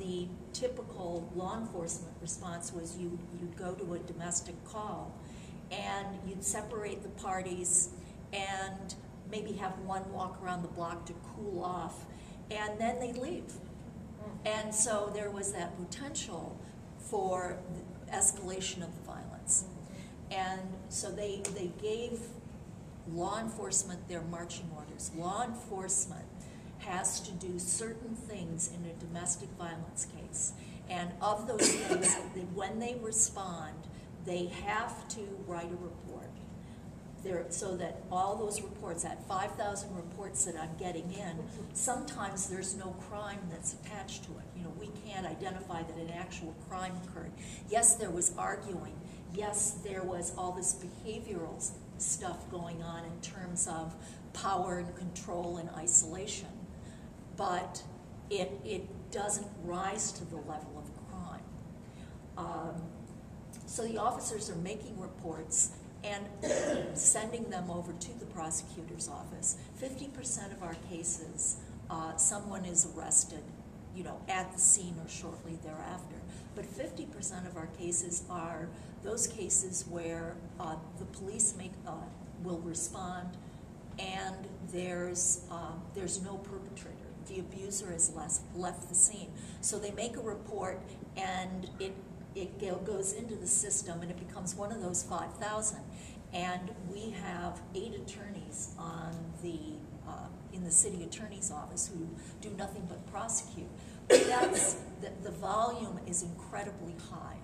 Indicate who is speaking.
Speaker 1: the typical law enforcement response was you'd go to a domestic call and you'd separate the parties and maybe have one walk around the block to cool off, and then they'd leave. And so there was that potential for the escalation of the violence. And so they gave law enforcement their marching orders. Law enforcement has to do certain things in a domestic violence case. And of those things, when they respond, they have to write a report. So that all those reports, that 5,000 reports that I'm getting in, sometimes there's no crime that's attached to it. You know, we can't identify that an actual crime occurred. Yes, there was arguing. Yes, there was all this behavioral stuff going on in terms of power and control and isolation. But it doesn't rise to the level of crime. So the officers are making reports and sending them over to the prosecutor's office. 50% of our cases, someone is arrested, you know, at the scene or shortly thereafter. But 50% of our cases are those cases where the police will respond, and there's no perpetrator. The abuser has left the scene. So they make a report, and it goes into the system, and it becomes one of those 5,000. And we have 8 attorneys on in the city attorney's office who do nothing but prosecute. But the volume is incredibly high.